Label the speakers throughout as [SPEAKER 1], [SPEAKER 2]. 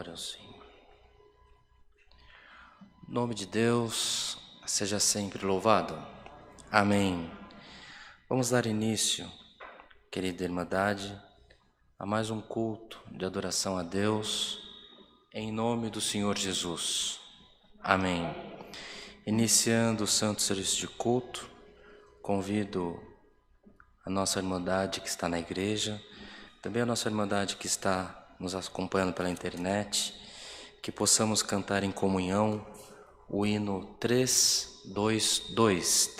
[SPEAKER 1] Glória ao Senhor. O nome de Deus seja sempre louvado. Amém. Vamos dar início, querida Irmandade, a mais um culto de adoração a Deus, em nome do Senhor Jesus. Amém. Iniciando o santo serviço de culto, convido a nossa Irmandade que está na igreja, também a nossa Irmandade que está nos acompanhando pela internet, que possamos cantar em comunhão o hino 322.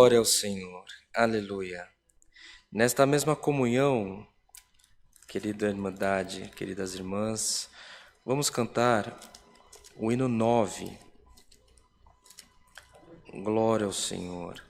[SPEAKER 1] Glória ao Senhor, aleluia. Nesta mesma comunhão, querida Irmandade, queridas irmãs, vamos cantar o hino 9. Glória ao Senhor.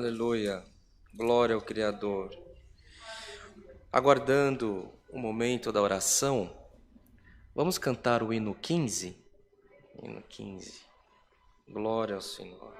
[SPEAKER 1] Aleluia. Glória ao Criador. Aguardando o momento da oração, vamos cantar o hino 15? Hino 15. Glória ao Senhor.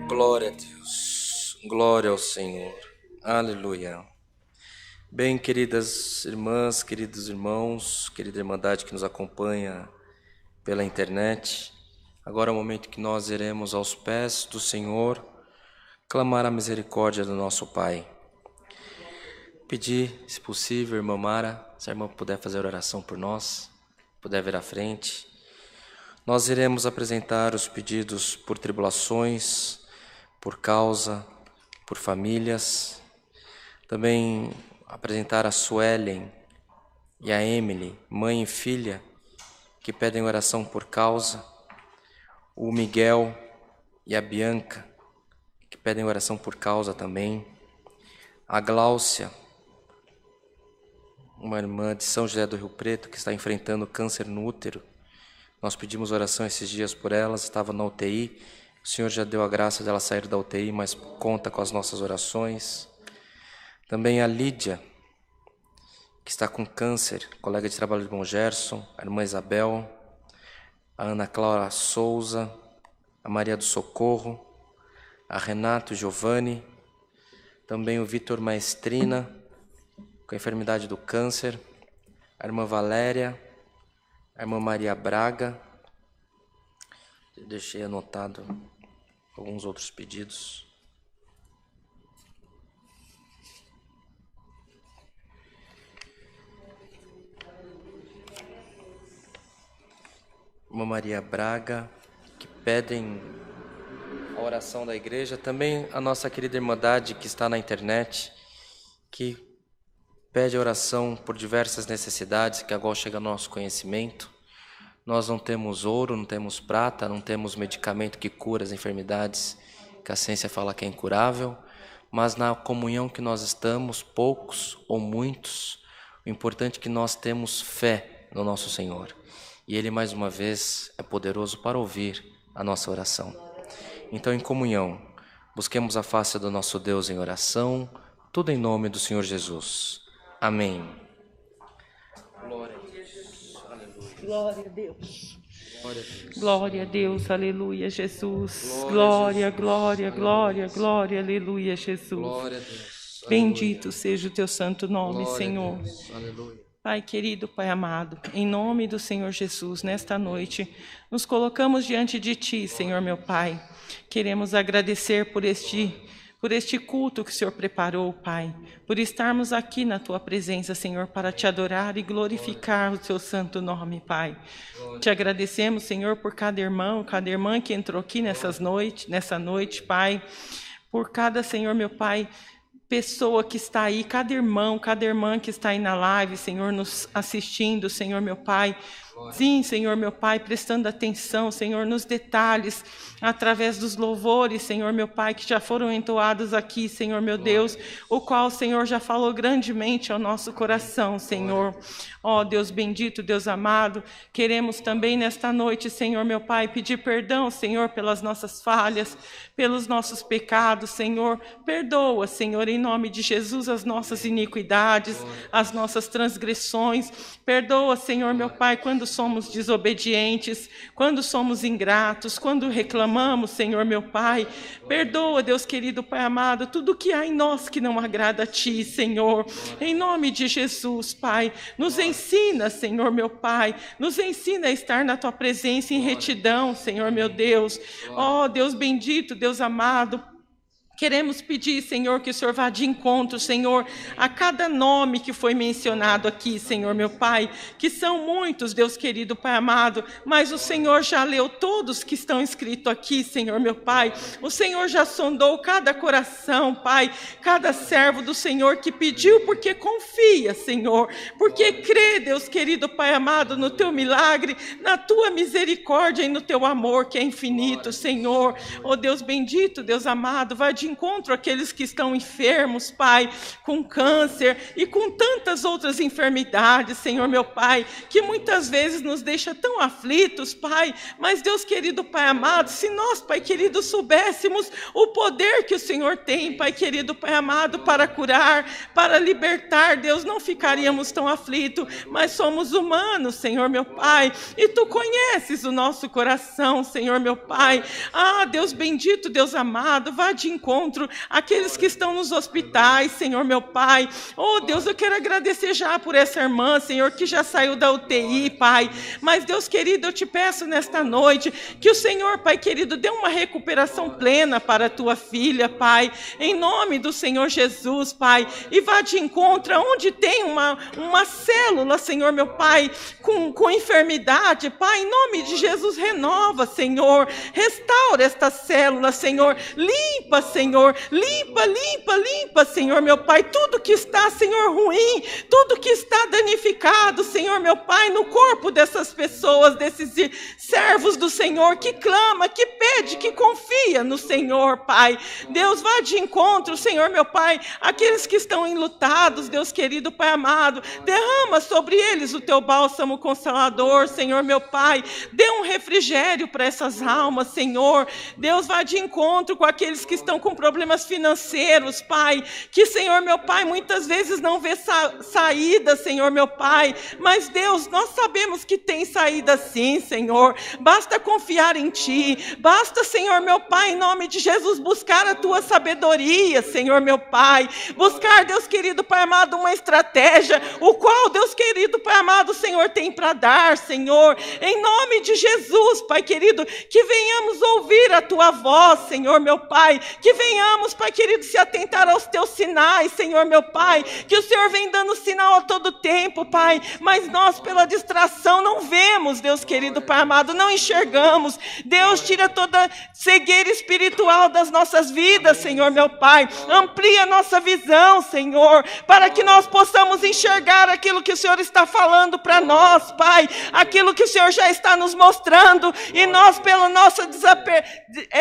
[SPEAKER 1] Glória a Deus, glória ao Senhor, aleluia. Bem, queridas irmãs, queridos irmãos, querida irmandade que nos acompanha pela internet, agora é o momento que nós iremos aos pés do Senhor clamar a misericórdia do nosso Pai. Pedir, se possível, irmã Mara, se a irmã puder fazer oração por nós, puder vir à frente. Nós iremos apresentar os pedidos por tribulações, por causa, por famílias. Também apresentar a Suelen e a Emily, mãe e filha, que pedem oração por causa. O Miguel e a Bianca, que pedem oração por causa também. A Gláucia, uma irmã de São José do Rio Preto, que está enfrentando câncer no útero. Nós pedimos oração esses dias por elas, estava na UTI. O Senhor já deu a graça dela sair da UTI, mas conta com as nossas orações. Também a Lídia, que está com câncer, colega de trabalho de Bom Gerson, a irmã Isabel, a Ana Clara Souza, a Maria do Socorro, a Renato Giovanni, também o Vitor Maestrina, com a enfermidade do câncer, a irmã Valéria, a irmã Maria Braga. Deixei anotado alguns outros pedidos. Irmã Maria Braga, que pedem a oração da igreja. Também a nossa querida irmandade que está na internet, que pede a oração por diversas necessidades que agora chega ao nosso conhecimento. Nós não temos ouro, não temos prata, não temos medicamento que cura as enfermidades que a ciência fala que é incurável, mas na comunhão que nós estamos, poucos ou muitos, o importante é que nós temos fé no nosso Senhor. E Ele, mais uma vez, é poderoso para ouvir a nossa oração. Então, em comunhão, busquemos a face do nosso Deus em oração, tudo em nome do Senhor Jesus. Amém. Glória a Deus. Aleluia.
[SPEAKER 2] Glória a Deus.
[SPEAKER 1] Glória a Deus.
[SPEAKER 2] Glória a Deus, aleluia, Jesus.
[SPEAKER 1] Glória a
[SPEAKER 2] Glória,
[SPEAKER 1] Jesus.
[SPEAKER 2] glória, glória,
[SPEAKER 1] Aleluia.
[SPEAKER 2] glória, aleluia, Jesus.
[SPEAKER 1] Glória a Deus.
[SPEAKER 2] Bendito seja o teu santo nome,
[SPEAKER 1] Glória a
[SPEAKER 2] Senhor.
[SPEAKER 1] Deus. Aleluia.
[SPEAKER 2] Pai querido, Pai amado, em nome do Senhor Jesus, nesta noite, nos colocamos diante de Ti, Senhor meu Pai. Queremos agradecer por este culto que o Senhor preparou, Pai, por estarmos aqui na Tua presença, Senhor, para Te adorar e glorificar o Teu santo nome, Pai. Te agradecemos, Senhor, por cada irmão, cada irmã que entrou aqui nessa noite, Pai, por cada, Senhor meu Pai, pessoa que está aí, cada irmão, cada irmã que está aí na live, Senhor, nos assistindo, Senhor meu Pai. Sim, Senhor meu Pai, prestando atenção, Senhor, nos detalhes, através dos louvores, Senhor meu Pai, que já foram entoados aqui, Senhor meu Deus, o qual o Senhor já falou grandemente ao nosso coração, Senhor. Ó Deus bendito, Deus amado, queremos também nesta noite, Senhor meu Pai, pedir perdão, Senhor, pelas nossas falhas, pelos nossos pecados, Senhor. Perdoa, Senhor, em nome de Jesus, as nossas iniquidades, as nossas transgressões. Perdoa, Senhor meu Pai, quando somos desobedientes, quando somos ingratos, quando reclamamos, Senhor meu Pai. Perdoa, Deus querido, Pai amado, tudo que há em nós que não agrada a Ti, Senhor. Em nome de Jesus, Pai, nos ensina, Senhor meu Pai, nos ensina a estar na Tua presença em retidão, Senhor meu Deus. Ó Deus bendito, Deus amado, queremos pedir, Senhor, que o Senhor vá de encontro, Senhor, a cada nome que foi mencionado aqui, Senhor, meu Pai, que são muitos, Deus querido, Pai amado, mas o Senhor já leu todos que estão escritos aqui, Senhor, meu Pai. O Senhor já sondou cada coração, Pai, cada servo do Senhor que pediu porque confia, Senhor, porque crê, Deus querido, Pai amado, no Teu milagre, na Tua misericórdia e no Teu amor que é infinito, Senhor. Oh Deus bendito, Deus amado, vá de encontro àqueles que estão enfermos, Pai, com câncer e com tantas outras enfermidades, Senhor meu Pai, que muitas vezes nos deixa tão aflitos, Pai, mas Deus querido, Pai amado, se nós, Pai querido, soubéssemos o poder que o Senhor tem, Pai querido, Pai amado, para curar, para libertar, Deus, não ficaríamos tão aflitos, mas somos humanos, Senhor meu Pai, e Tu conheces o nosso coração, Senhor meu Pai. Ah, Deus bendito, Deus amado, vá de encontro aqueles que estão nos hospitais, Senhor meu Pai. Oh Deus, eu quero agradecer já por essa irmã, Senhor, que já saiu da UTI, Pai. Mas Deus querido, eu te peço nesta noite que o Senhor, Pai querido, dê uma recuperação plena para a tua filha, Pai, em nome do Senhor Jesus, Pai. E vá de encontro onde tem uma célula, Senhor meu Pai, com enfermidade, Pai, em nome de Jesus, renova, Senhor, restaura esta célula, Senhor, limpa, Senhor, limpa, Senhor meu Pai, tudo que está, Senhor, ruim, tudo que está danificado, Senhor meu Pai, no corpo dessas pessoas, desses servos do Senhor, que clama, que pede, que confia no Senhor, Pai. Deus, vá de encontro, Senhor meu Pai, aqueles que estão enlutados, Deus querido, Pai amado, derrama sobre eles o Teu bálsamo consolador, Senhor meu Pai, dê um refrigério para essas almas, Senhor. Deus, vá de encontro com aqueles que estão com problemas financeiros, Pai, que, Senhor meu Pai, muitas vezes não vê saída, Senhor meu Pai, mas Deus, nós sabemos que tem saída sim, Senhor, basta confiar em Ti, basta, Senhor meu Pai, em nome de Jesus, buscar a Tua sabedoria, Senhor meu Pai, buscar, Deus querido, Pai amado, uma estratégia, o qual, Deus querido, Pai amado, o Senhor tem para dar, Senhor, em nome de Jesus, Pai querido, que venhamos ouvir a Tua voz, Senhor meu Pai, que venhamos, Pai querido, se atentar aos Teus sinais, Senhor meu Pai, que o Senhor vem dando sinal a todo tempo, Pai, mas nós pela distração não vemos, Deus querido, Pai amado, não enxergamos. Deus, tira toda cegueira espiritual das nossas vidas, Senhor meu Pai, amplia a nossa visão, Senhor, para que nós possamos enxergar aquilo que o Senhor está falando para nós, Pai, aquilo que o Senhor já está nos mostrando, e nós pelo nosso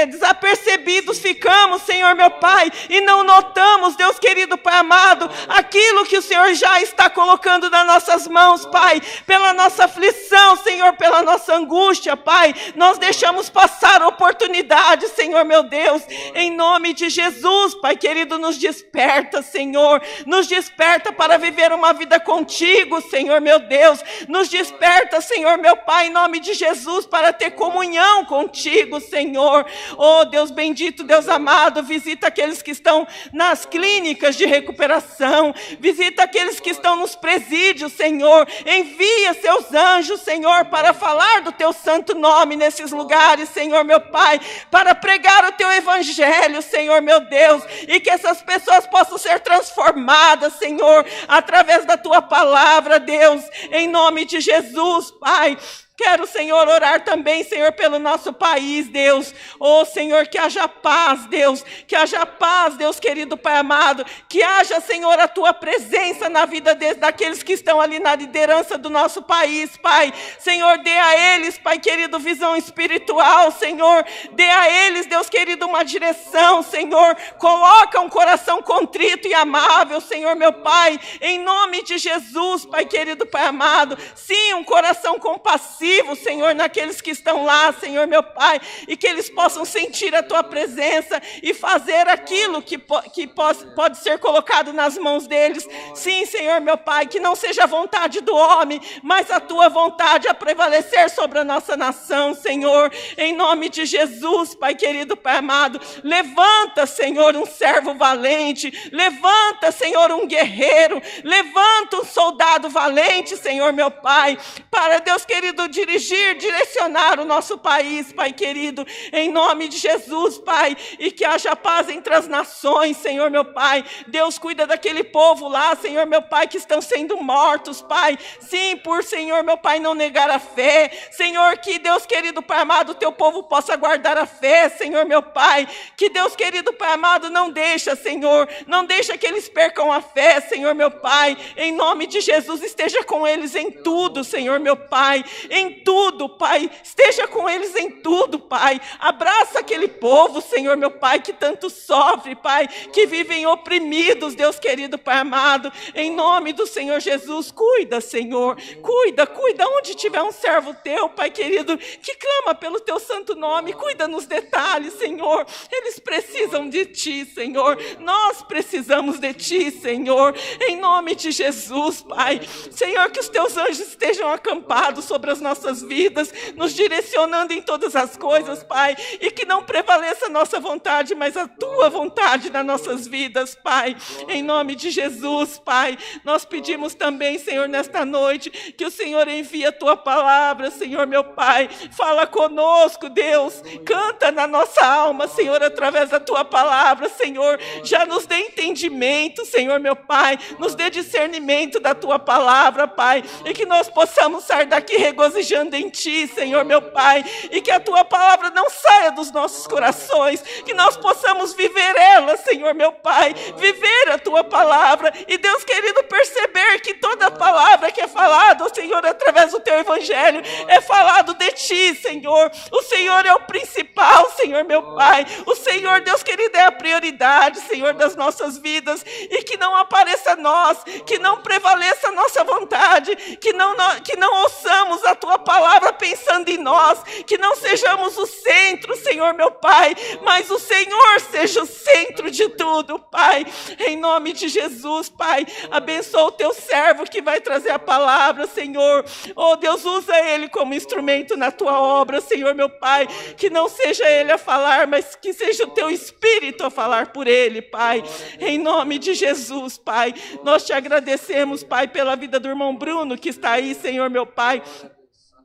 [SPEAKER 2] desapercebidos ficamos, Senhor Senhor meu Pai, e não notamos, Deus querido Pai amado, aquilo que o Senhor já está colocando nas nossas mãos, Pai, pela nossa aflição, Senhor, pela nossa angústia, Pai, nós deixamos passar a oportunidade, Senhor meu Deus, em nome de Jesus, Pai querido, nos desperta, Senhor, nos desperta para viver uma vida contigo, Senhor meu Deus, nos desperta, Senhor meu Pai, em nome de Jesus, para ter comunhão contigo, Senhor. Oh Deus bendito, Deus amado, visita aqueles que estão nas clínicas de recuperação, visita aqueles que estão nos presídios, Senhor, envia seus anjos, Senhor, para falar do teu santo nome nesses lugares, Senhor meu Pai, para pregar o teu evangelho, Senhor meu Deus, e que essas pessoas possam ser transformadas, Senhor, através da tua palavra, Deus, em nome de Jesus, Pai. Quero, Senhor, orar também, Senhor, pelo nosso país, Deus. Oh, Senhor, que haja paz, Deus. Que haja paz, Deus querido Pai amado. Que haja, Senhor, a Tua presença na vida daqueles que estão ali na liderança do nosso país, Pai. Senhor, dê a eles, Pai querido, visão espiritual, Senhor. Dê a eles, Deus querido, uma direção, Senhor. Coloca um coração contrito e amável, Senhor, meu Pai. Em nome de Jesus, Pai querido, Pai amado. Sim, um coração compassivo, Senhor, naqueles que estão lá, Senhor, meu Pai, e que eles possam sentir a Tua presença e fazer aquilo que pode ser colocado nas mãos deles. Sim, Senhor, meu Pai, que não seja a vontade do homem, mas a Tua vontade a prevalecer sobre a nossa nação, Senhor, em nome de Jesus, Pai querido, Pai amado. Levanta, Senhor, um servo valente, levanta, Senhor, um guerreiro, levanta um soldado valente, Senhor, meu Pai, para, Deus querido, direcionar o nosso país, Pai querido, em nome de Jesus, Pai, e que haja paz entre as nações, Senhor, meu Pai. Deus, cuida daquele povo lá, Senhor, meu Pai, que estão sendo mortos, Pai, sim, por, Senhor, meu Pai, não negar a fé, Senhor, que Deus querido, Pai amado, o Teu povo possa guardar a fé, Senhor, meu Pai, que Deus querido, Pai amado, não deixa, Senhor, não deixa que eles percam a fé, Senhor, meu Pai, em nome de Jesus, esteja com eles em tudo, Senhor, meu Pai, em tudo, Pai, esteja com eles em tudo, Pai, abraça aquele povo, Senhor, meu Pai, que tanto sofre, Pai, que vivem oprimidos, Deus querido, Pai amado, em nome do Senhor Jesus, cuida, Senhor, cuida, onde tiver um servo Teu, Pai querido, que clama pelo Teu santo nome, cuida nos detalhes, Senhor, eles precisam de Ti, Senhor, nós precisamos de Ti, Senhor, em nome de Jesus, Pai, Senhor, que os Teus anjos estejam acampados sobre as nossas vidas, nos direcionando em todas as coisas, Pai, e que não prevaleça a nossa vontade, mas a Tua vontade nas nossas vidas, Pai, em nome de Jesus, Pai, nós pedimos também, Senhor, nesta noite, que o Senhor envie a Tua palavra, Senhor, meu Pai, fala conosco, Deus, canta na nossa alma, Senhor, através da Tua palavra, Senhor, já nos dê entendimento, Senhor, meu Pai, nos dê discernimento da Tua palavra, Pai, e que nós possamos sair daqui regozijando em Ti, Senhor, meu Pai, e que a Tua palavra não saia dos nossos corações, que nós possamos viver ela, Senhor, meu Pai, viver a Tua palavra, e Deus querido, perceber que toda palavra que é falada, Senhor, através do Teu evangelho, é falado de Ti, Senhor, o Senhor é o principal, Senhor, meu Pai, o Senhor, Deus querido, é a prioridade, Senhor, das nossas vidas, e que não apareça nós, que não prevaleça a nossa vontade, que não ouçamos a Tua palavra pensando em nós, que não sejamos o centro, Senhor, meu Pai, mas o Senhor seja o centro de tudo, Pai, em nome de Jesus, Pai, abençoa o Teu servo que vai trazer a palavra, Senhor, oh Deus, usa ele como instrumento na Tua obra, Senhor, meu Pai, que não seja ele a falar, mas que seja o Teu Espírito a falar por ele, Pai, em nome de Jesus, Pai, nós Te agradecemos, Pai, pela vida do irmão Bruno, que está aí, Senhor, meu Pai,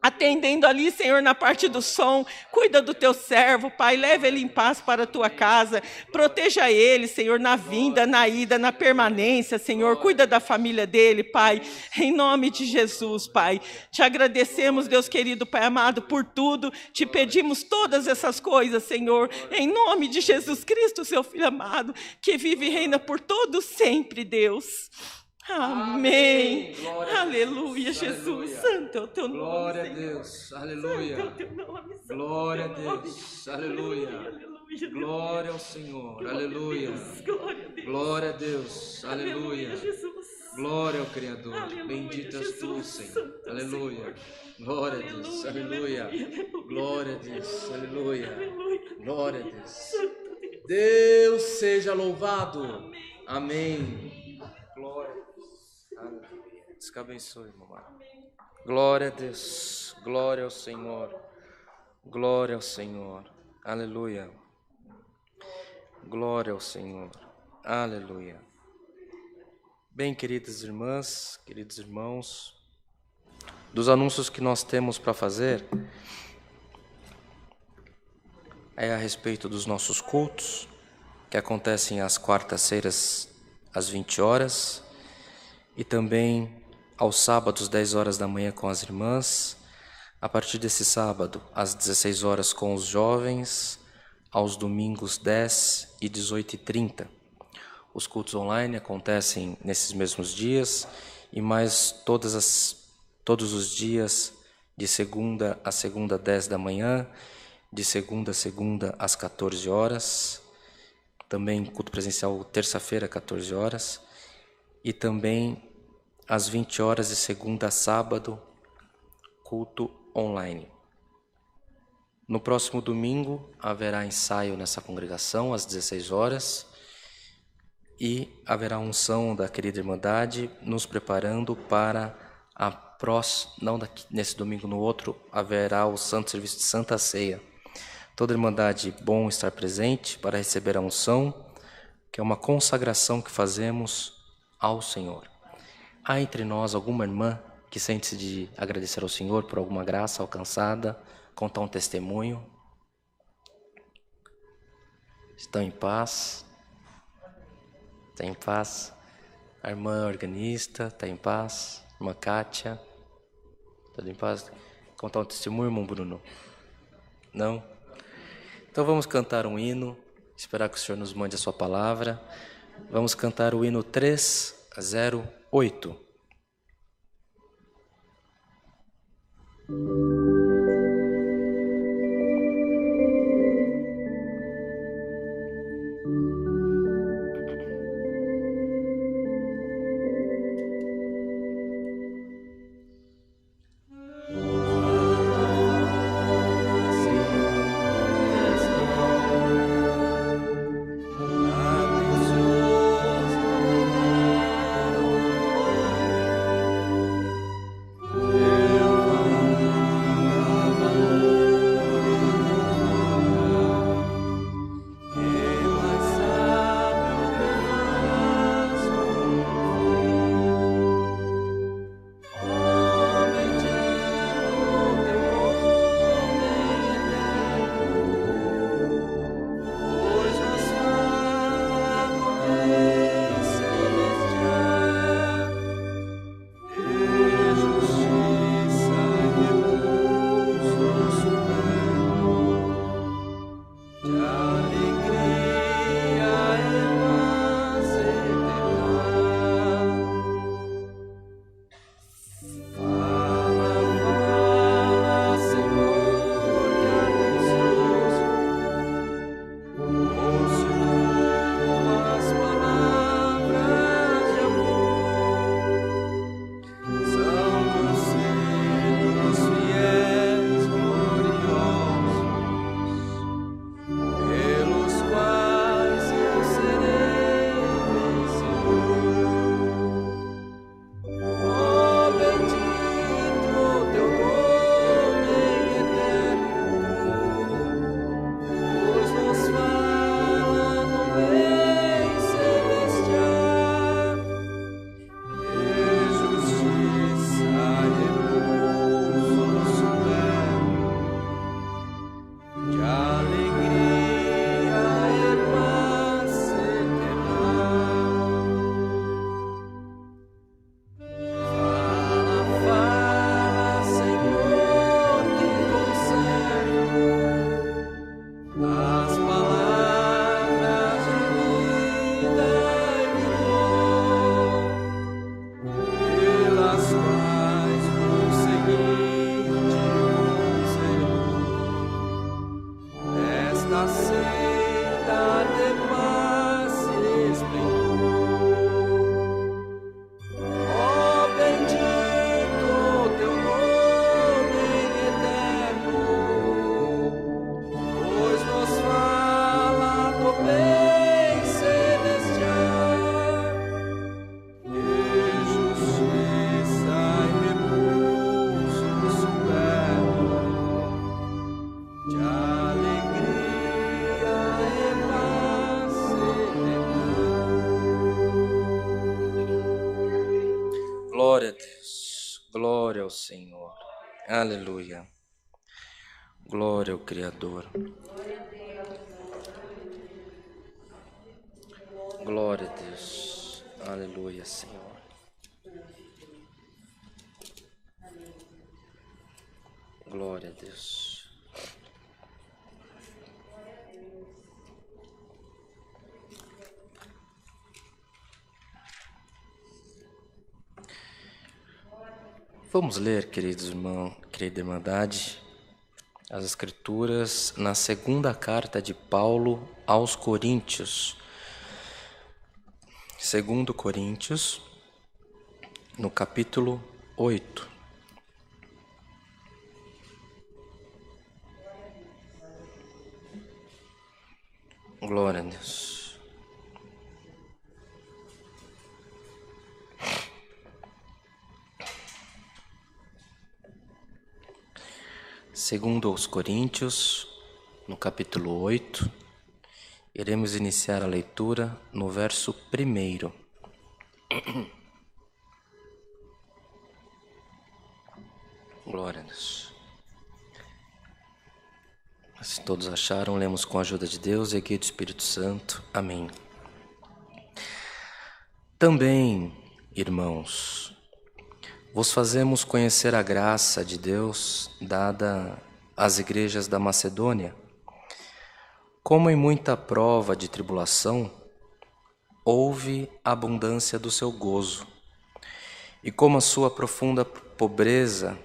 [SPEAKER 2] atendendo ali, Senhor, na parte do som, cuida do Teu servo, Pai, leva ele em paz para a Tua casa, proteja ele, Senhor, na vinda, na ida, na permanência, Senhor, cuida da família dele, Pai, em nome de Jesus, Pai, Te agradecemos, Deus querido, Pai amado, por tudo, Te pedimos todas essas coisas, Senhor, em nome de Jesus Cristo, Seu Filho amado, que vive e reina por todo sempre, Deus. Amém. Aleluia, Jesus.
[SPEAKER 3] Aleluia.
[SPEAKER 2] Santo é o Teu nome.
[SPEAKER 3] Glória a
[SPEAKER 2] Senhor.
[SPEAKER 3] Deus. Aleluia.
[SPEAKER 2] Santo é o Teu nome. Santo
[SPEAKER 3] Glória
[SPEAKER 2] é
[SPEAKER 3] a
[SPEAKER 2] o Teu nome.
[SPEAKER 3] Deus. Aleluia.
[SPEAKER 2] Aleluia.
[SPEAKER 1] Glória ao Senhor. Aleluia. Glória a Deus. Aleluia. Glória ao Criador. Bendito és tu, Senhor. Aleluia. Glória a Deus. Aleluia. Glória a Deus. Aleluia. Glória a Deus. Deus seja louvado. Amém. Glória a Deus. Aleluia. Deus que abençoe, irmão. Glória a Deus. Glória ao Senhor. Glória ao Senhor. Aleluia. Glória ao Senhor. Aleluia. Bem, queridas irmãs, queridos irmãos, dos anúncios que nós temos para fazer é a respeito dos nossos cultos, que acontecem às quartas-feiras, às 20 horas, e também aos sábados, 10 horas da manhã com as irmãs, a partir desse sábado, às 16 horas com os jovens, aos domingos 10 e 18h30. Os cultos online acontecem nesses mesmos dias e mais todos os dias, de segunda a segunda, 10 da manhã, de segunda a segunda, às 14 horas, também culto presencial terça-feira, 14 horas, e também às 20 horas de segunda a sábado, culto online. No próximo domingo haverá ensaio nessa congregação às 16 horas e haverá unção da querida Irmandade nos preparando para a próxima, não nesse domingo, no outro, haverá o Santo Serviço de Santa Ceia. Toda Irmandade, bom estar presente para receber a unção, que é uma consagração que fazemos ao Senhor. Há entre nós alguma irmã que sente-se de agradecer ao Senhor por alguma graça alcançada, contar um testemunho? Estão em paz? Está em paz? A irmã organista está em paz? Irmã Kátia? Está em paz? Contar um testemunho, irmão Bruno? Não? Então vamos cantar um hino, esperar que o Senhor nos mande a sua palavra. Vamos cantar o hino 308. Glória a Deus. Glória ao Senhor. Aleluia. Glória ao Criador. Glória a Deus. Aleluia, Senhor. Glória a Deus. Vamos ler, queridos irmãos, querida irmandade, as Escrituras na segunda carta de Paulo aos Coríntios. 2 Coríntios, no capítulo 8. Glória a Deus. Segundo aos Coríntios, no capítulo 8, iremos iniciar a leitura no verso 1. Glória a Deus. Se todos acharam, lemos com a ajuda de Deus e guia do Espírito Santo. Amém. Também, irmãos, vos fazemos conhecer a graça de Deus dada às igrejas da Macedônia. Como em muita prova de tribulação, houve abundância do seu gozo, e como a sua profunda pobreza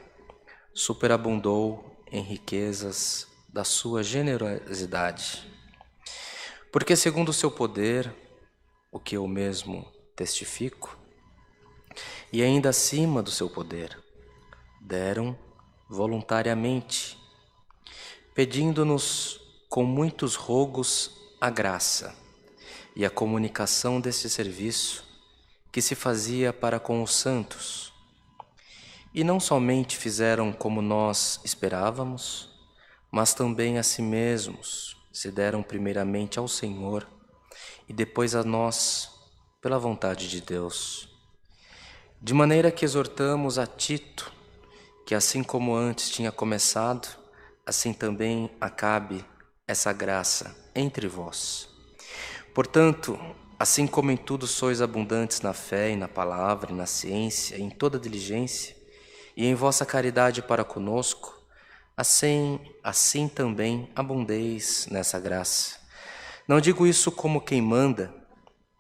[SPEAKER 1] superabundou em riquezas da sua generosidade. Porque segundo o seu poder, o que eu mesmo testifico, e ainda acima do seu poder, deram voluntariamente, pedindo-nos com muitos rogos a graça e a comunicação deste serviço que se fazia para com os santos. E não somente fizeram como nós esperávamos, mas também a si mesmos se deram primeiramente ao Senhor e depois a nós pela vontade de Deus. De maneira que exortamos a Tito, que assim como antes tinha começado, assim também acabe essa graça entre vós. Portanto, assim como em tudo sois abundantes na fé e na palavra e na ciência, em toda diligência, e em vossa caridade para conosco, assim também abundeis nessa graça. Não digo isso como quem manda,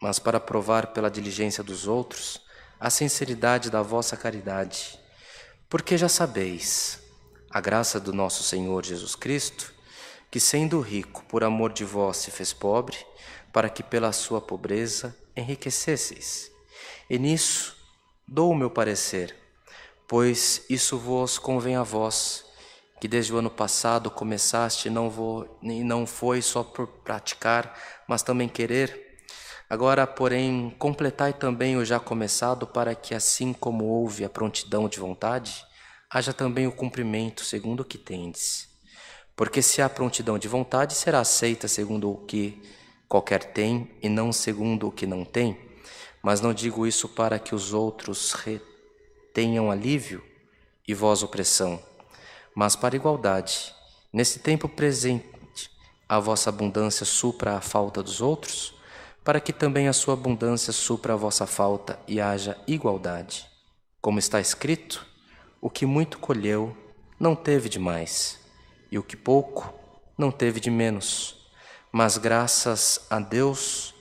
[SPEAKER 1] mas para provar pela diligência dos outros a sinceridade da vossa caridade. Porque já sabeis a graça do nosso Senhor Jesus Cristo, que sendo rico, por amor de vós se fez pobre, para que pela sua pobreza enriquecesseis. E nisso dou o meu parecer, pois isso vos convém a vós, que desde o ano passado começaste e não foi só por praticar, mas também querer. Agora, porém, completai também o já começado, para que assim como houve a prontidão de vontade, haja também o cumprimento segundo o que tendes. Porque se há prontidão de vontade, será aceita segundo o que qualquer tem, e não segundo o que não tem. Mas não digo isso para que os outros tenham alívio e vós opressão, mas para igualdade. Nesse tempo presente, a vossa abundância supra a falta dos outros, para que também a sua abundância supra a vossa falta e haja igualdade. Como está escrito, o que muito colheu não teve de mais, e o que pouco não teve de menos. Mas graças a Deus,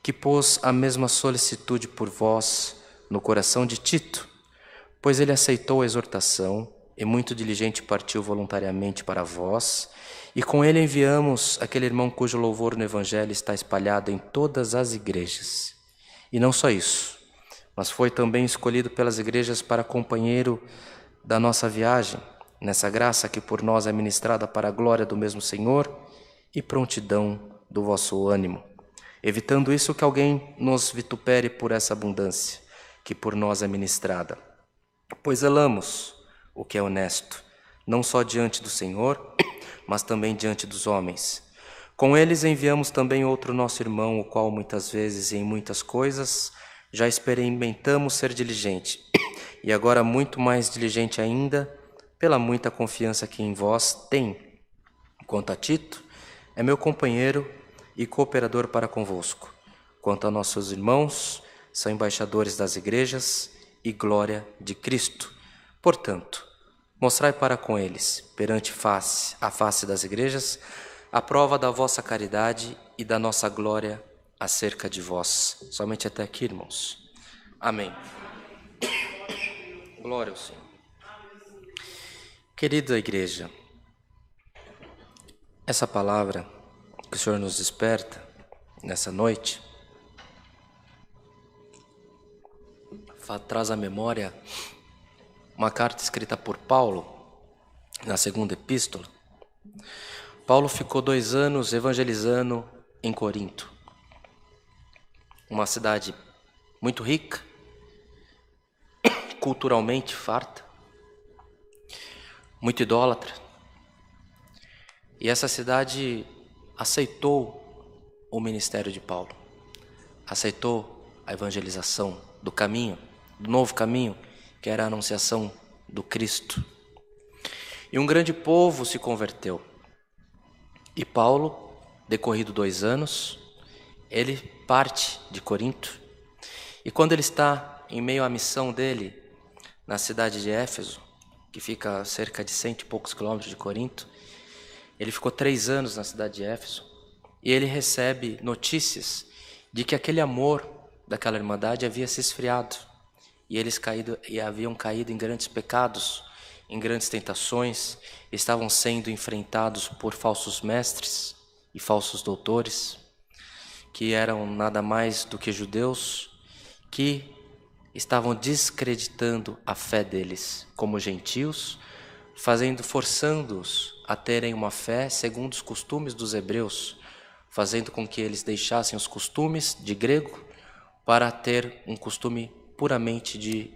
[SPEAKER 1] que pôs a mesma solicitude por vós no coração de Tito, pois ele aceitou a exortação e muito diligente partiu voluntariamente para vós, e com ele enviamos aquele irmão cujo louvor no Evangelho está espalhado em todas as igrejas. E não só isso, mas foi também escolhido pelas igrejas para companheiro da nossa viagem, nessa graça que por nós é ministrada para a glória do mesmo Senhor e prontidão do vosso ânimo, evitando isso que alguém nos vitupere por essa abundância que por nós é ministrada. Pois zelamos o que é honesto, não só diante do Senhor, mas também diante dos homens. Com eles enviamos também outro nosso irmão, o qual muitas vezes e em muitas coisas já experimentamos ser diligente, e agora muito mais diligente ainda, pela muita confiança que em vós tem. Quanto a Tito, é meu companheiro e cooperador para convosco. Quanto a nossos irmãos, são embaixadores das igrejas e glória de Cristo. Portanto, mostrai para com eles, perante a face das igrejas, a prova da vossa caridade e da nossa glória acerca de vós. Somente até aqui, irmãos. Amém. Glória ao Senhor. Querida igreja, essa palavra que o Senhor nos desperta nessa noite traz à memória uma carta escrita por Paulo na segunda epístola. Paulo ficou 2 anos evangelizando em Corinto, uma cidade muito rica, culturalmente farta, muito idólatra. E essa cidade aceitou o ministério de Paulo, aceitou a evangelização do caminho, do novo caminho, que era a anunciação do Cristo. E um grande povo se converteu. E Paulo, decorrido 2 anos, ele parte de Corinto. E quando ele está em meio à missão dele, na cidade de Éfeso, que fica a cerca de 100 e poucos quilômetros de Corinto, ele ficou 3 anos na cidade de Éfeso, e ele recebe notícias de que aquele amor daquela irmandade havia se esfriado, e haviam caído em grandes pecados, em grandes tentações, estavam sendo enfrentados por falsos mestres e falsos doutores, que eram nada mais do que judeus, que estavam descreditando a fé deles como gentios, forçando-os a terem uma fé segundo os costumes dos hebreus, fazendo com que eles deixassem os costumes de grego para ter um costume puramente de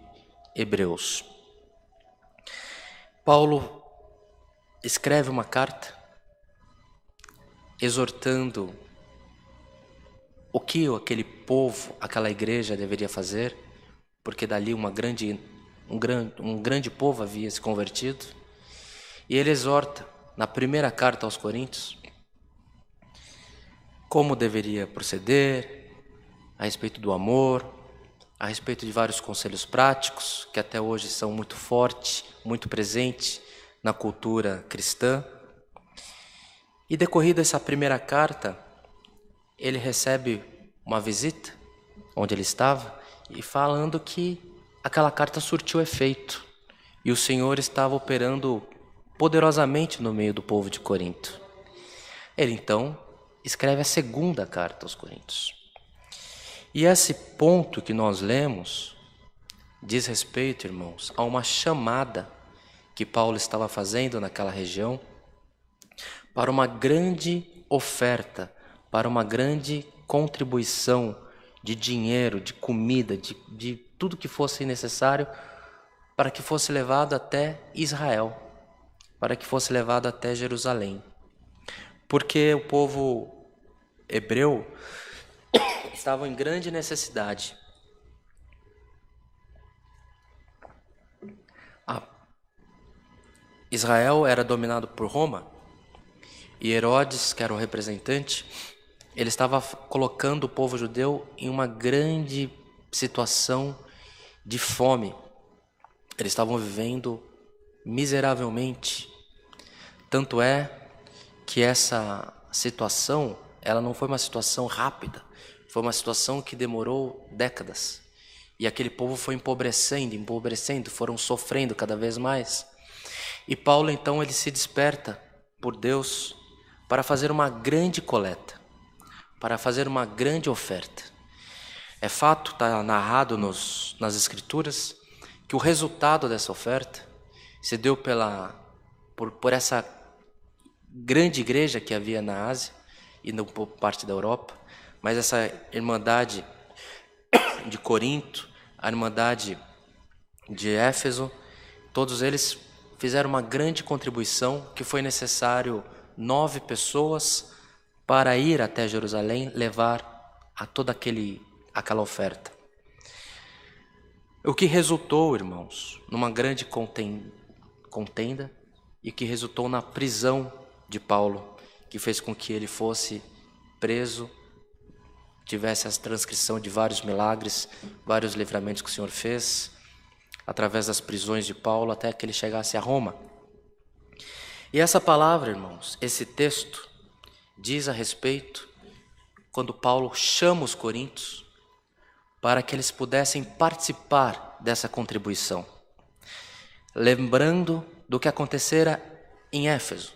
[SPEAKER 1] hebreus. Paulo escreve uma carta exortando o que aquele povo, aquela igreja deveria fazer, porque dali um grande povo havia se convertido. E ele exorta, na primeira carta aos Coríntios, como deveria proceder, a respeito do amor, a respeito de vários conselhos práticos, que até hoje são muito fortes, muito presentes na cultura cristã. E decorrida essa primeira carta, ele recebe uma visita, onde ele estava, e falando que aquela carta surtiu efeito, e o Senhor estava operando poderosamente no meio do povo de Corinto. Ele então escreve a segunda carta aos Coríntios. E esse ponto que nós lemos diz respeito, irmãos, a uma chamada que Paulo estava fazendo naquela região para uma grande oferta, para uma grande contribuição de dinheiro, de comida, de tudo que fosse necessário para que fosse levado até Israel, para que fosse levado até Jerusalém. Porque o povo hebreu estava em grande necessidade. Israel era dominado por Roma, e Herodes, que era o representante, ele estava colocando o povo judeu em uma grande situação de fome. Eles estavam vivendo miseravelmente. Tanto é que essa situação, ela não foi uma situação rápida, foi uma situação que demorou décadas. E aquele povo foi empobrecendo, foram sofrendo cada vez mais. E Paulo, então, ele se desperta por Deus para fazer uma grande coleta, para fazer uma grande oferta. É fato, está narrado nas Escrituras, que o resultado dessa oferta se deu por essa grande igreja que havia na Ásia e na parte da Europa, mas essa irmandade de Corinto, a irmandade de Éfeso, todos eles fizeram uma grande contribuição, que foi necessário 9 pessoas para ir até Jerusalém levar a toda aquela oferta. O que resultou, irmãos, numa grande contenda e que resultou na prisão de Paulo, que fez com que ele fosse preso, tivesse a transcrição de vários milagres, vários livramentos que o Senhor fez, através das prisões de Paulo, até que ele chegasse a Roma. E essa palavra, irmãos, esse texto, diz a respeito, quando Paulo chama os coríntios, para que eles pudessem participar dessa contribuição. Lembrando do que acontecera em Éfeso,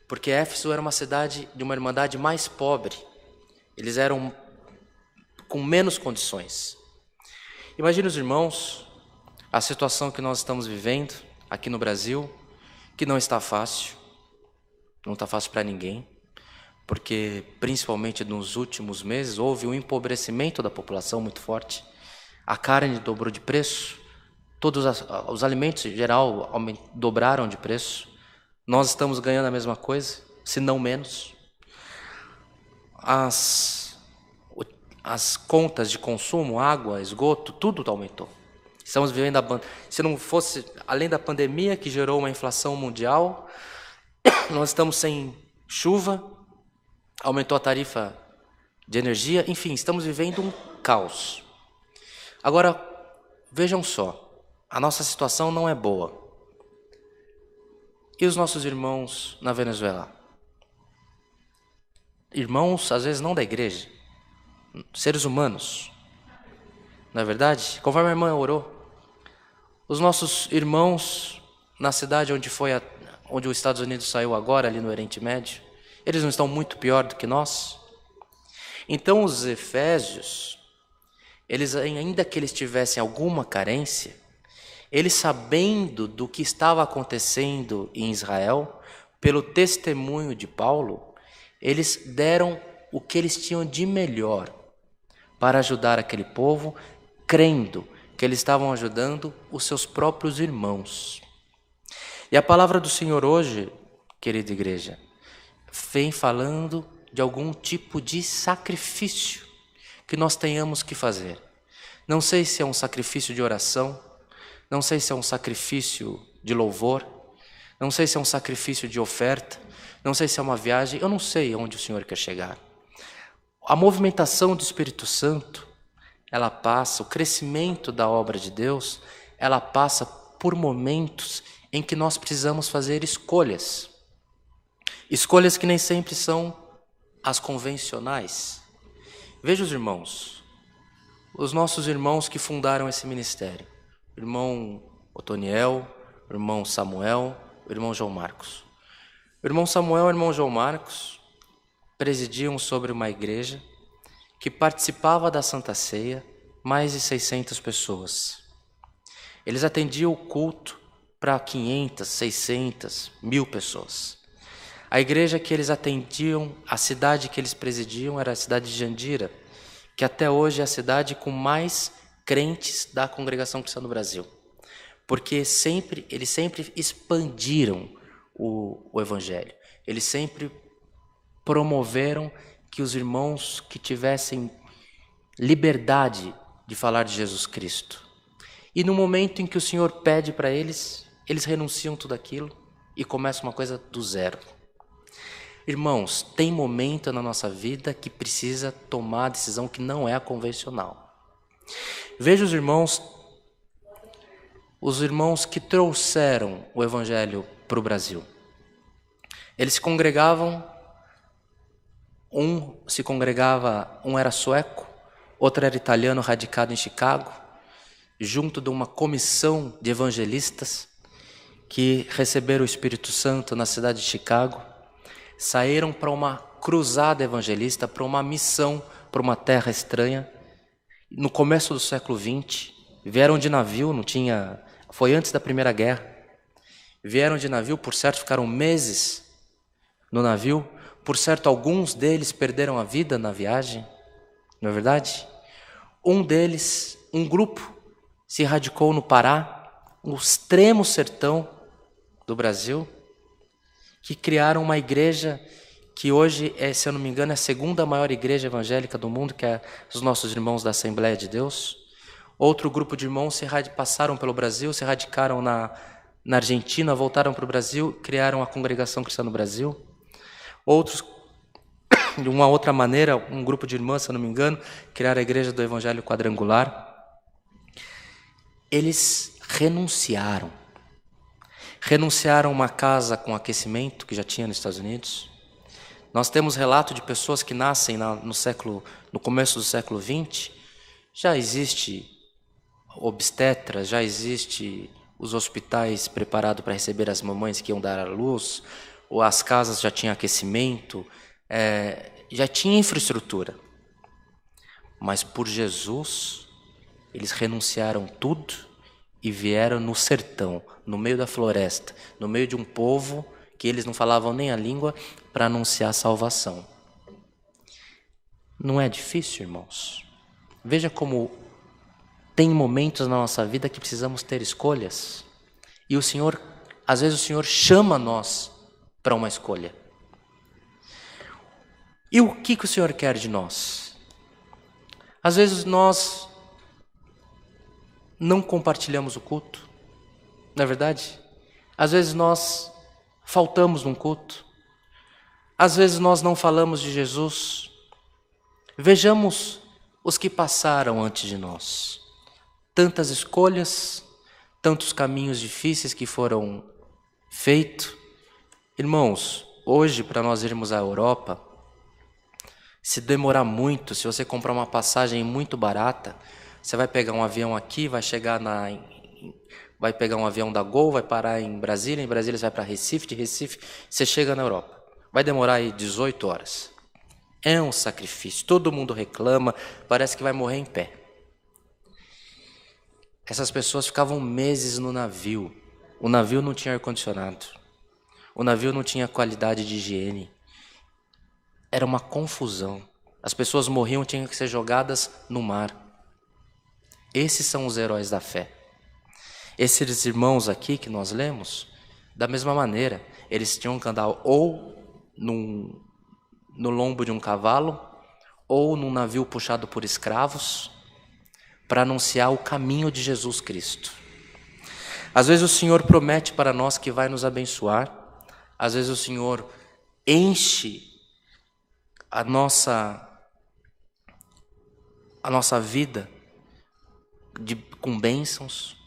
[SPEAKER 1] porque Éfeso era uma cidade de uma irmandade mais pobre, eles eram com menos condições. Imagine os irmãos, a situação que nós estamos vivendo aqui no Brasil, que não está fácil, não está fácil para ninguém, porque principalmente nos últimos meses houve um empobrecimento da população muito forte, a carne dobrou de preço, todos os alimentos em geral dobraram de preço, nós estamos ganhando a mesma coisa, se não menos. As contas de consumo, água, esgoto, tudo aumentou. Estamos vivendo se não fosse, além da pandemia que gerou uma inflação mundial, nós estamos sem chuva, aumentou a tarifa de energia, enfim, estamos vivendo um caos. Agora, vejam só, a nossa situação não é boa. E os nossos irmãos na Venezuela? Irmãos, às vezes, não da igreja, seres humanos, não é verdade? Conforme a irmã orou, os nossos irmãos na cidade onde os Estados Unidos saiu agora, ali no Oriente Médio, eles não estão muito pior do que nós? Então os efésios, ainda que eles tivessem alguma carência, eles sabendo do que estava acontecendo em Israel, pelo testemunho de Paulo, eles deram o que eles tinham de melhor para ajudar aquele povo, crendo que eles estavam ajudando os seus próprios irmãos. E a palavra do Senhor hoje, querida igreja, vem falando de algum tipo de sacrifício que nós tenhamos que fazer. Não sei se é um sacrifício de oração, não sei se é um sacrifício de louvor, não sei se é um sacrifício de oferta, não sei se é uma viagem, eu não sei onde o Senhor quer chegar. A movimentação do Espírito Santo, ela passa, o crescimento da obra de Deus, ela passa por momentos em que nós precisamos fazer escolhas. Escolhas que nem sempre são as convencionais. Veja os irmãos, os nossos irmãos que fundaram esse ministério. O irmão Otoniel, o irmão Samuel, o irmão João Marcos. O irmão Samuel e o irmão João Marcos presidiam sobre uma igreja que participava da Santa Ceia, mais de 600 pessoas. Eles atendiam o culto para 500, 600, 1000 pessoas. A igreja que eles atendiam, a cidade que eles presidiam era a cidade de Jandira, que até hoje é a cidade com mais crentes da congregação cristã no Brasil. Porque eles sempre expandiram o evangelho. Eles sempre promoveram que os irmãos que tivessem liberdade de falar de Jesus Cristo. E no momento em que o Senhor pede para eles, eles renunciam tudo aquilo e começam uma coisa do zero. Irmãos, tem momento na nossa vida que precisa tomar a decisão que não é a convencional. Veja os irmãos que trouxeram o evangelho para o Brasil. Eles se congregavam, um era sueco, outro era italiano, radicado em Chicago, junto de uma comissão de evangelistas que receberam o Espírito Santo na cidade de Chicago, saíram para uma cruzada evangelista, para uma missão, para uma terra estranha, no começo do século XX, vieram de navio, foi antes da Primeira Guerra, vieram de navio, por certo ficaram meses no navio, por certo alguns deles perderam a vida na viagem, não é verdade? Um grupo se radicou no Pará, no extremo sertão do Brasil, que criaram uma igreja que hoje, se eu não me engano, é a segunda maior igreja evangélica do mundo, que é os nossos irmãos da Assembleia de Deus. Outro grupo de irmãos passaram pelo Brasil, se radicaram na Argentina, voltaram para o Brasil, criaram a Congregação Cristã no Brasil. Outros, de uma outra maneira, um grupo de irmãs, se eu não me engano, criaram a Igreja do Evangelho Quadrangular. Eles renunciaram a uma casa com aquecimento que já tinha nos Estados Unidos. Nós temos relato de pessoas que nascem no começo do século XX. Já existe obstetras, já existe os hospitais preparados para receber as mamães que iam dar à luz, ou as casas já tinham aquecimento, já tinha infraestrutura. Mas por Jesus, eles renunciaram tudo e vieram no sertão, no meio da floresta, no meio de um povo que eles não falavam nem a língua, para anunciar a salvação. Não é difícil, irmãos? Veja como tem momentos na nossa vida que precisamos ter escolhas. E às vezes o Senhor chama nós para uma escolha. E o que o Senhor quer de nós? Às vezes nós não compartilhamos o culto, não é verdade? Às vezes nós faltamos num culto. Às vezes nós não falamos de Jesus. Vejamos os que passaram antes de nós. Tantas escolhas, tantos caminhos difíceis que foram feitos. Irmãos, hoje para nós irmos à Europa, se demorar muito, se você comprar uma passagem muito barata, você vai pegar um avião aqui, vai pegar um avião da Gol, vai parar em Brasília você vai para Recife, de Recife você chega na Europa. Vai demorar aí 18 horas. É um sacrifício, todo mundo reclama, parece que vai morrer em pé. Essas pessoas ficavam meses no navio. O navio não tinha ar-condicionado. O navio não tinha qualidade de higiene. Era uma confusão. As pessoas morriam, tinham que ser jogadas no mar. Esses são os heróis da fé. Esses irmãos aqui que nós lemos, da mesma maneira, eles tinham que andar ou no lombo de um cavalo, ou num navio puxado por escravos, para anunciar o caminho de Jesus Cristo. Às vezes o Senhor promete para nós que vai nos abençoar, às vezes o Senhor enche a nossa vida com bênçãos,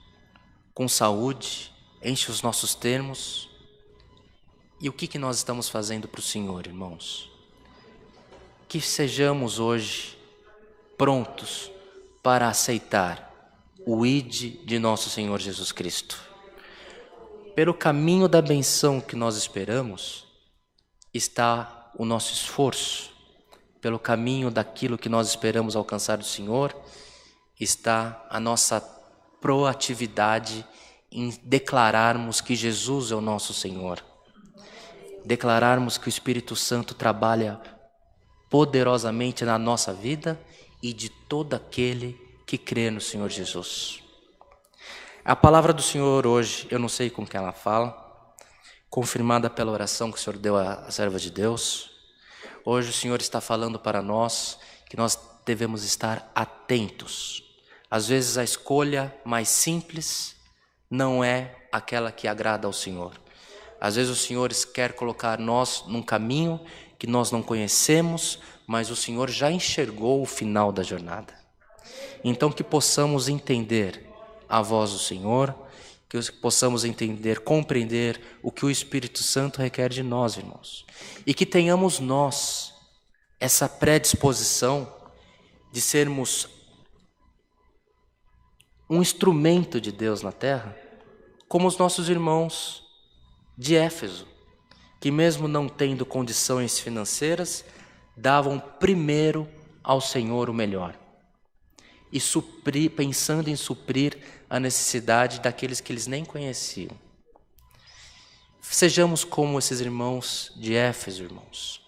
[SPEAKER 1] com saúde, enche os nossos termos. E o que nós estamos fazendo para o Senhor, irmãos? Que sejamos hoje prontos para aceitar o ide de nosso Senhor Jesus Cristo. Pelo caminho da benção que nós esperamos, está o nosso esforço. Pelo caminho daquilo que nós esperamos alcançar do Senhor, está a nossa proatividade em declararmos que Jesus é o nosso Senhor. Declararmos que o Espírito Santo trabalha poderosamente na nossa vida e de todo aquele que crê no Senhor Jesus. A palavra do Senhor hoje, eu não sei com quem ela fala, confirmada pela oração que o Senhor deu à serva de Deus. Hoje o Senhor está falando para nós que nós devemos estar atentos. Às vezes a escolha mais simples não é aquela que agrada ao Senhor. Às vezes o Senhor quer colocar nós num caminho que nós não conhecemos, mas o Senhor já enxergou o final da jornada. Então que possamos entender a voz do Senhor, que possamos entender, compreender o que o Espírito Santo requer de nós, irmãos. E que tenhamos nós essa predisposição de sermos um instrumento de Deus na terra, como os nossos irmãos de Éfeso, que mesmo não tendo condições financeiras, davam primeiro ao Senhor o melhor. E pensando em suprir a necessidade daqueles que eles nem conheciam. Sejamos como esses irmãos de Éfeso, irmãos.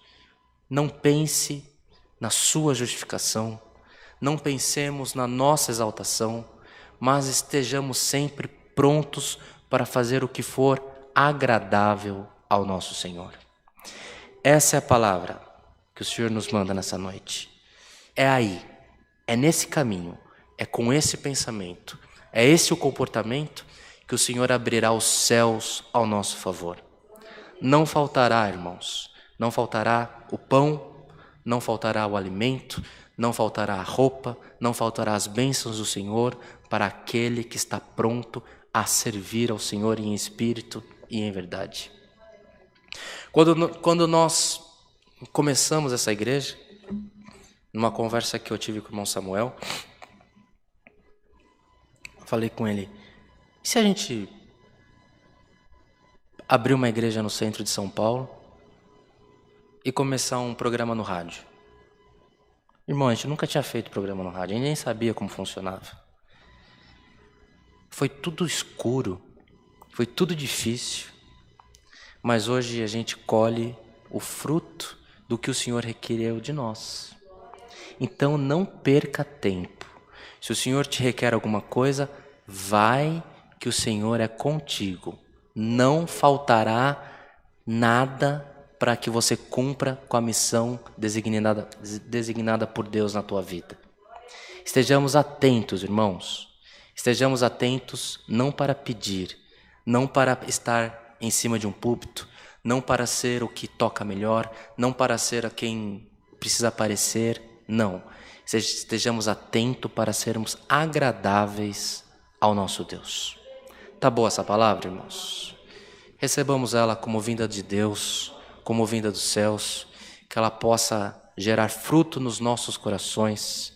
[SPEAKER 1] Não pense na sua justificação, não pensemos na nossa exaltação, mas estejamos sempre prontos para fazer o que for agradável ao nosso Senhor. Essa é a palavra que o Senhor nos manda nessa noite. É aí, é nesse caminho, é com esse pensamento, é esse o comportamento que o Senhor abrirá os céus ao nosso favor. Não faltará, irmãos, não faltará o pão, não faltará o alimento, não faltará a roupa, não faltará as bênçãos do Senhor para aquele que está pronto a servir ao Senhor em espírito e em verdade. Quando nós começamos essa igreja, numa conversa que eu tive com o irmão Samuel, falei com ele, e se a gente abrir uma igreja no centro de São Paulo e começar um programa no rádio? Irmão, a gente nunca tinha feito programa no rádio, a gente nem sabia como funcionava. Foi tudo escuro, foi tudo difícil, mas hoje a gente colhe o fruto do que o Senhor requereu de nós. Então não perca tempo. Se o Senhor te requer alguma coisa, vai que o Senhor é contigo. Não faltará nada para que você cumpra com a missão designada por Deus na tua vida. Estejamos atentos, irmãos. Estejamos atentos não para pedir, não para estar em cima de um púlpito, não para ser o que toca melhor, não para ser a quem precisa aparecer, não. Estejamos atentos para sermos agradáveis ao nosso Deus. Tá boa essa palavra, irmãos? Recebamos ela como vinda de Deus, como vinda dos céus, que ela possa gerar fruto nos nossos corações.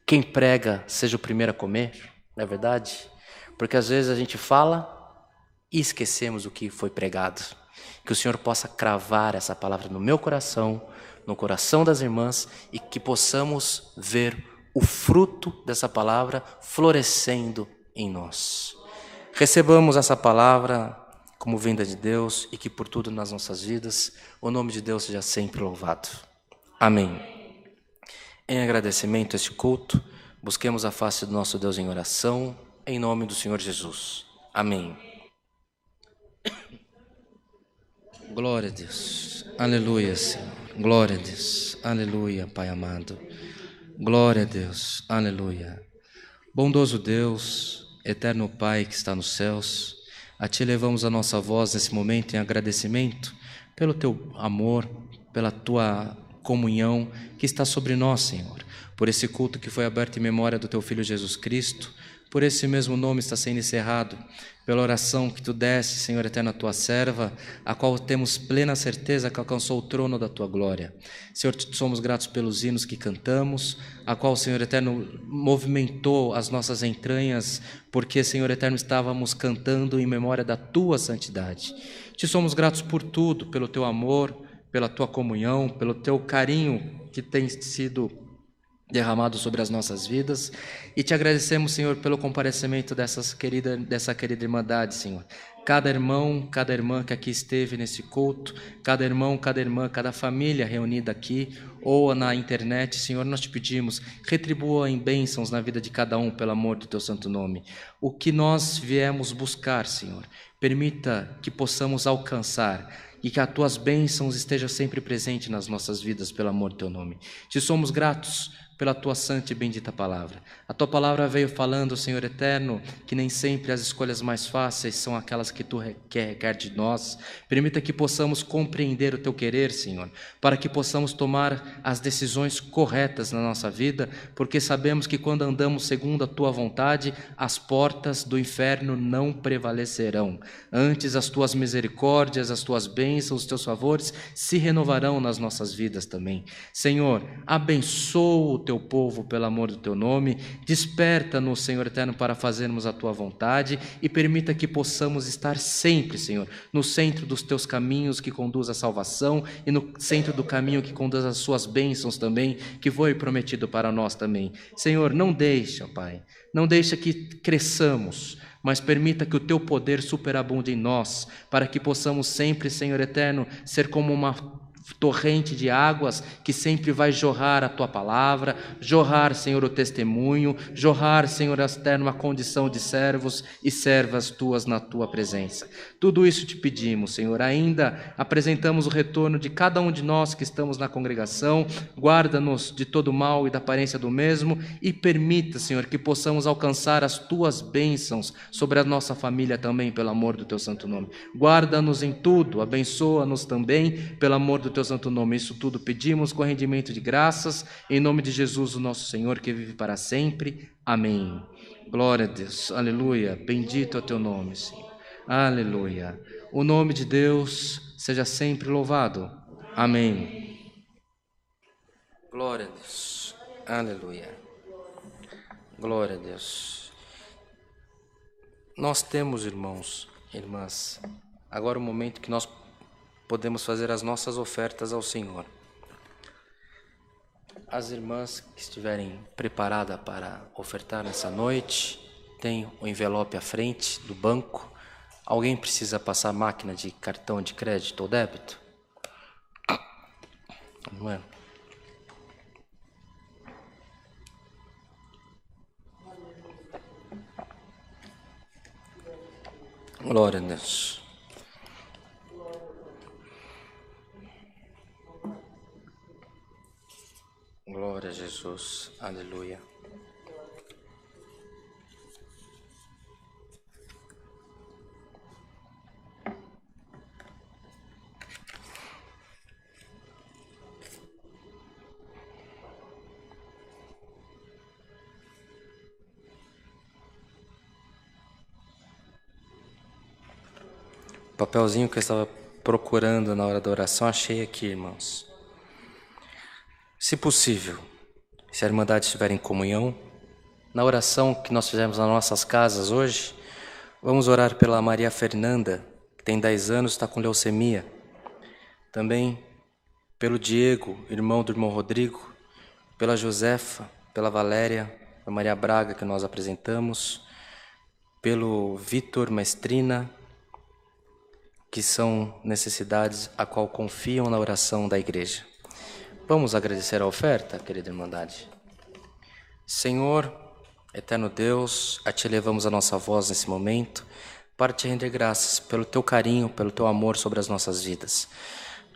[SPEAKER 1] Quem prega seja o primeiro a comer, não é verdade? Porque às vezes a gente fala e esquecemos o que foi pregado. Que o Senhor possa cravar essa palavra no meu coração, no coração das irmãs, e que possamos ver o fruto dessa palavra florescendo em nós. Recebamos essa palavra como vinda de Deus e que por tudo nas nossas vidas o nome de Deus seja sempre louvado. Amém. Em agradecimento a este culto, busquemos a face do nosso Deus em oração, em nome do Senhor Jesus. Amém. Glória a Deus. Aleluia, Senhor. Glória a Deus. Aleluia, Pai amado. Glória a Deus. Aleluia. Bondoso Deus, eterno Pai que está nos céus, a Ti levamos a nossa voz nesse momento em agradecimento pelo Teu amor, pela Tua comunhão que está sobre nós, Senhor, por esse culto que foi aberto em memória do Teu Filho Jesus Cristo, por esse mesmo nome está sendo encerrado, pela oração que Tu deste, Senhor eterno, a Tua serva, a qual temos plena certeza que alcançou o trono da Tua glória. Senhor, somos gratos pelos hinos que cantamos, a qual, Senhor eterno, movimentou as nossas entranhas, porque, Senhor eterno, estávamos cantando em memória da Tua santidade. Te somos gratos por tudo, pelo Teu amor, pela Tua comunhão, pelo Teu carinho que tem sido derramado sobre as nossas vidas, e Te agradecemos, Senhor, pelo comparecimento dessa querida irmandade, Senhor. Cada irmão, cada irmã que aqui esteve nesse culto, cada irmão, cada irmã, cada família reunida aqui ou na internet, Senhor, nós Te pedimos, retribua em bênçãos na vida de cada um, pelo amor do Teu santo nome. O que nós viemos buscar, Senhor, permita que possamos alcançar e que as Tuas bênçãos estejam sempre presentes nas nossas vidas, pelo amor do Teu nome. Te somos gratos pela Tua santa e bendita palavra. A Tua palavra veio falando, Senhor eterno, que nem sempre as escolhas mais fáceis são aquelas que Tu requer de nós. Permita que possamos compreender o Teu querer, Senhor, para que possamos tomar as decisões corretas na nossa vida, porque sabemos que quando andamos segundo a Tua vontade, as portas do inferno não prevalecerão. Antes, as Tuas misericórdias, as Tuas bênçãos, os Teus favores se renovarão nas nossas vidas também. Senhor, abençoa o Teu povo pelo amor do Teu nome, desperta-nos, Senhor eterno, para fazermos a Tua vontade e permita que possamos estar sempre, Senhor, no centro dos Teus caminhos que conduz à salvação e no centro do caminho que conduz às Suas bênçãos também, que foi prometido para nós também. Senhor, não deixa, Pai, não deixa que cresçamos, mas permita que o Teu poder superabunde em nós, para que possamos sempre, Senhor eterno, ser como uma torrente de águas que sempre vai jorrar a Tua palavra, jorrar, Senhor, o testemunho, jorrar, Senhor, eterno, a condição de servos e servas Tuas na Tua presença. Tudo isso te pedimos, Senhor. Ainda apresentamos o retorno de cada um de nós que estamos na congregação. Guarda-nos de todo mal e da aparência do mesmo e permita, Senhor, que possamos alcançar as Tuas bênçãos sobre a nossa família também, pelo amor do Teu santo nome. Guarda-nos em tudo, abençoa-nos também, pelo amor do Teu santo nome. Isso tudo pedimos com rendimento de graças, em nome de Jesus, o nosso Senhor, que vive para sempre. Amém. Glória a Deus. Aleluia. Bendito é o Teu nome, Senhor. Aleluia. O nome de Deus seja sempre louvado. Amém. Glória a Deus. Aleluia. Glória a Deus. Nós temos, irmãos e irmãs, agora o momento que nós podemos fazer as nossas ofertas ao Senhor. As irmãs que estiverem preparadas para ofertar nessa noite, tem o envelope à frente do banco. Alguém precisa passar a máquina de cartão de crédito ou débito? Não é? Glória a Deus. Glória a Jesus. Aleluia. O papelzinho que eu estava procurando na hora da oração, achei aqui, irmãos. Se possível, se a Irmandade estiver em comunhão, na oração que nós fizemos nas nossas casas hoje, vamos orar pela Maria Fernanda, que tem 10 anos, está com leucemia. Também pelo Diego, irmão do irmão Rodrigo, pela Josefa, pela Valéria, pela Maria Braga, que nós apresentamos, pelo Vitor Maestrina, que são necessidades a qual confiam na oração da igreja. Vamos agradecer a oferta, querida Irmandade. Senhor, eterno Deus, a Ti elevamos a nossa voz nesse momento para Te render graças pelo Teu carinho, pelo Teu amor sobre as nossas vidas.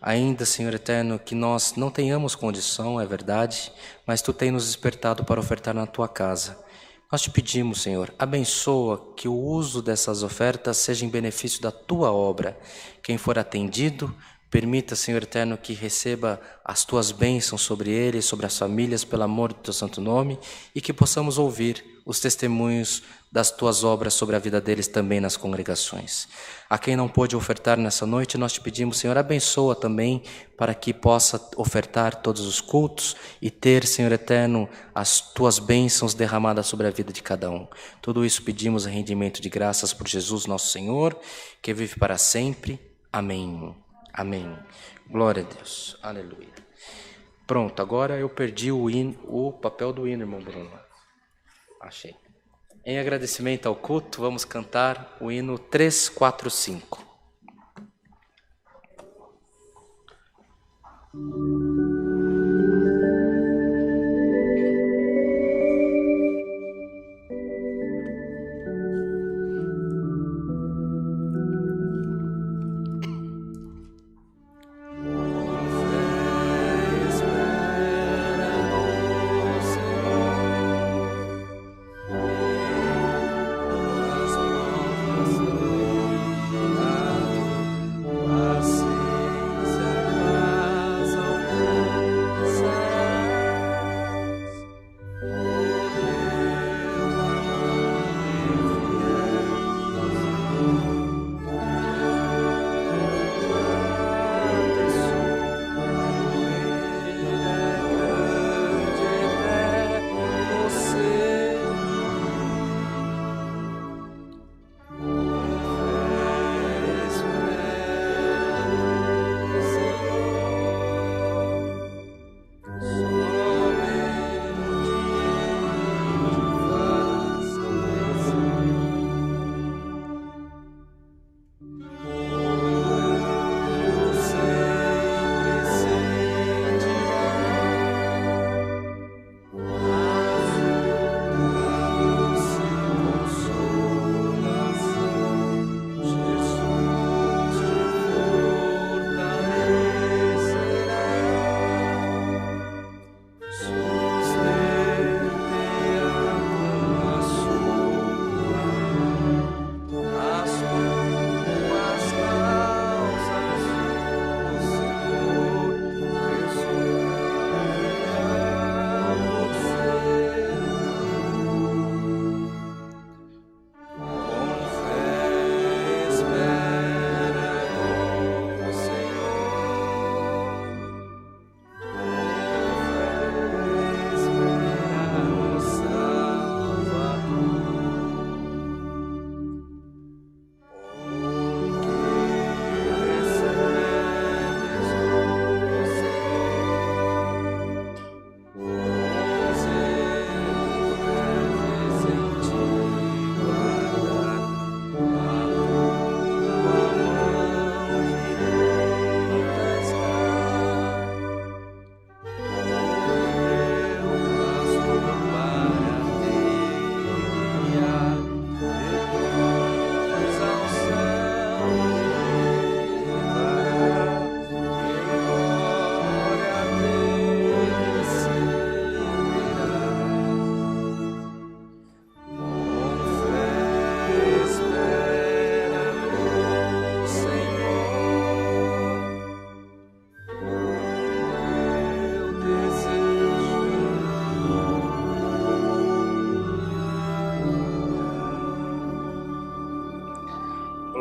[SPEAKER 1] Ainda, Senhor eterno, que nós não tenhamos condição, é verdade, mas Tu tens nos despertado para ofertar na Tua casa. Nós Te pedimos, Senhor, abençoa que o uso dessas ofertas seja em benefício da Tua obra. Quem for atendido, permita, Senhor eterno, que receba as Tuas bênçãos sobre ele, sobre as famílias, pelo amor do Teu santo nome, e que possamos ouvir os testemunhos das Tuas obras sobre a vida deles também nas congregações. A quem não pôde ofertar nessa noite, nós Te pedimos, Senhor, abençoa também para que possa ofertar todos os cultos e ter, Senhor eterno, as Tuas bênçãos derramadas sobre a vida de cada um. Tudo isso pedimos em rendimento de graças por Jesus nosso Senhor, que vive para sempre. Amém. Amém. Glória a Deus. Aleluia. Pronto, agora eu perdi o papel do hino, irmão Bruno. Achei. Em agradecimento ao culto, vamos cantar o hino 345.
[SPEAKER 3] Assim se faz ao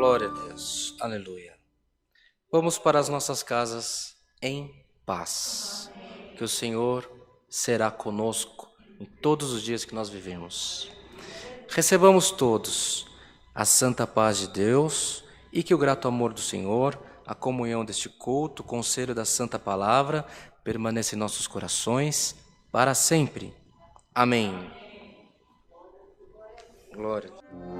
[SPEAKER 1] Glória a Deus. Aleluia. Vamos para as nossas casas em paz. Que o Senhor será conosco em todos os dias que nós vivemos. Recebamos todos a santa paz de Deus e que o grato amor do Senhor, a comunhão deste culto, o conselho da santa palavra, permaneça em nossos corações para sempre. Amém. Glória a Deus.